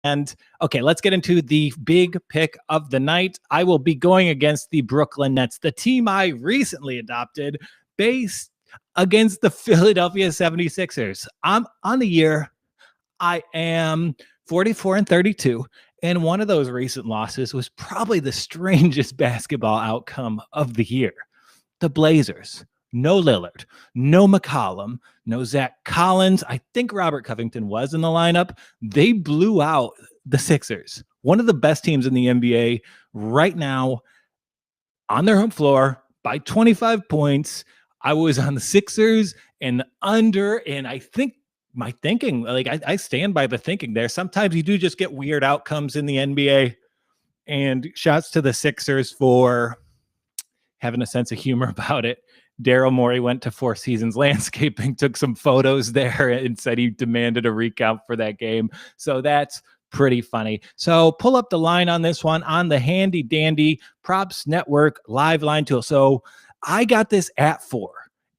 And okay, let's get into the big pick of the night. I will be going against the Brooklyn Nets, the team I recently adopted, based against the Philadelphia 76ers. I'm on the year. I am 44-32. And one of those recent losses was probably the strangest basketball outcome of the year. The Blazers, no Lillard, no McCollum, no Zach Collins. I think Robert Covington was in the lineup. They blew out the Sixers, one of the best teams in the NBA right now, on their home floor by 25 points. I was on the Sixers and under, and I think my thinking, like I stand by the thinking there. Sometimes you do just get weird outcomes in the NBA, and shouts to the Sixers for having a sense of humor about it. Daryl Morey went to Four Seasons Landscaping, took some photos there, and said he demanded a recount for that game. So that's pretty funny. So pull up the line on this one on the handy dandy Props Network live line tool. So I got this at 4,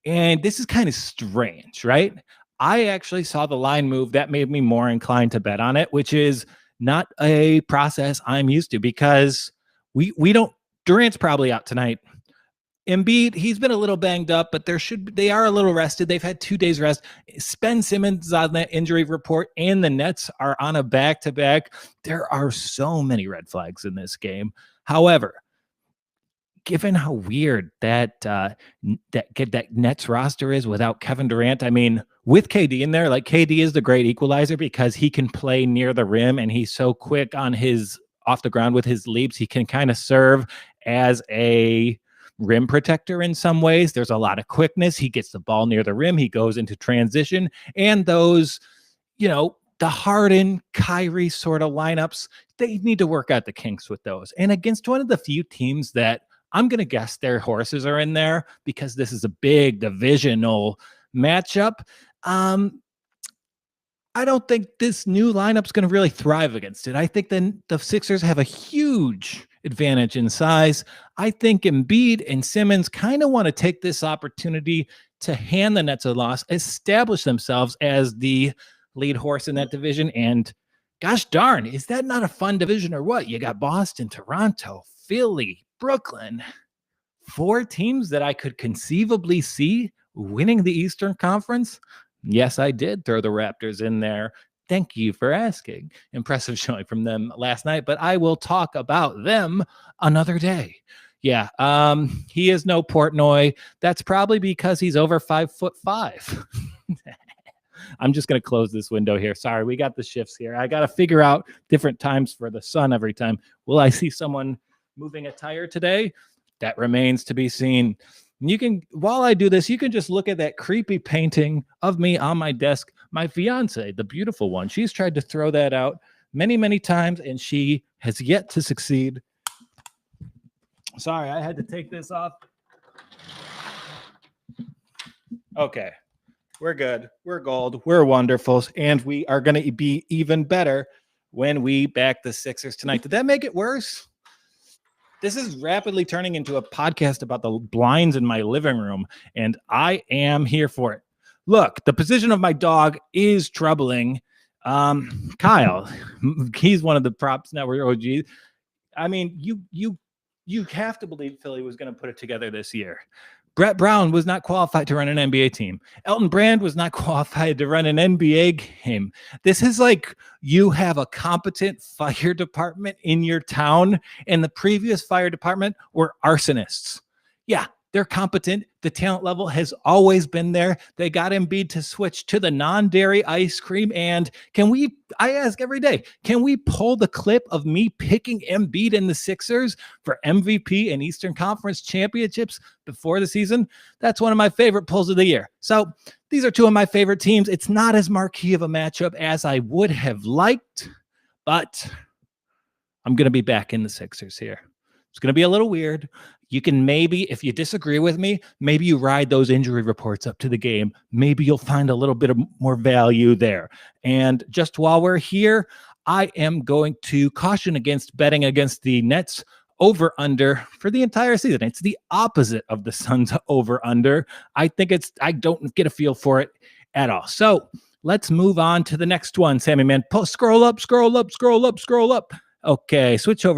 and this is kind of strange, right? I actually saw the line move. That made me more inclined to bet on it, which is not a process I'm used to, because we don't. Durant's probably out tonight. Embiid, he's been a little banged up, but they are a little rested. They've had 2 days rest. Ben Simmons on that injury report, and the Nets are on a back-to-back. There are so many red flags in this game. However, given how weird that Nets roster is without Kevin Durant, I mean, with KD in there, like KD is the great equalizer because he can play near the rim and he's so quick on his off the ground with his leaps. He can kind of serve as a rim protector in some ways. There's a lot of quickness. He gets the ball near the rim. He goes into transition, and those, the Harden, Kyrie sort of lineups, they need to work out the kinks with those. And against one of the few teams that I'm going to guess their horses are in there, because this is a big divisional matchup, I don't think this new lineup's going to really thrive against it. I think then the Sixers have a huge advantage in size. I think Embiid and Simmons kind of want to take this opportunity to hand the Nets a loss, establish themselves as the lead horse in that division. And gosh darn, is that not a fun division or what? You got Boston, Toronto, Philly, Brooklyn, 4 teams that I could conceivably see winning the Eastern Conference. Yes, I did throw the Raptors in there. Thank you for asking. Impressive showing from them last night, but I will talk about them another day. Yeah, he is no Portnoy. That's probably because he's over 5'5". I'm just going to close this window here. Sorry, we got the shifts here. I got to figure out different times for the sun every time. Will I see someone moving a tire today? That remains to be seen. You can, while I do this, you can just look at that creepy painting of me on my desk. My fiance, the beautiful one, she's tried to throw that out many, many times, and she has yet to succeed. Sorry, I had to take this off. Okay, we're good. We're gold. We're wonderful, and we are going to be even better when we back the Sixers tonight. Did that make it worse? This is rapidly turning into a podcast about the blinds in my living room, and I am here for it. Look, the position of my dog is troubling. Kyle, he's one of the Props Network OGs. I mean, you have to believe Philly was going to put it together this year. Brett Brown was not qualified to run an NBA team. Elton Brand was not qualified to run an NBA game. This is like you have a competent fire department in your town, and the previous fire department were arsonists. Yeah, they're competent. The talent level has always been there. They got Embiid to switch to the non-dairy ice cream. And I ask every day, can we pull the clip of me picking Embiid and the Sixers for MVP and Eastern Conference championships before the season? That's one of my favorite pulls of the year. So these are 2 of my favorite teams. It's not as marquee of a matchup as I would have liked, but I'm going to be back in the Sixers here. It's going to be a little weird. You can maybe, if you disagree with me, maybe you ride those injury reports up to the game. Maybe you'll find a little bit of more value there. And just while we're here, I am going to caution against betting against the Nets over-under for the entire season. It's the opposite of the Suns over-under. I don't get a feel for it at all. So Let's move on to the next one, Sammy man. Scroll up, scroll up, scroll up, scroll up. Okay, switch over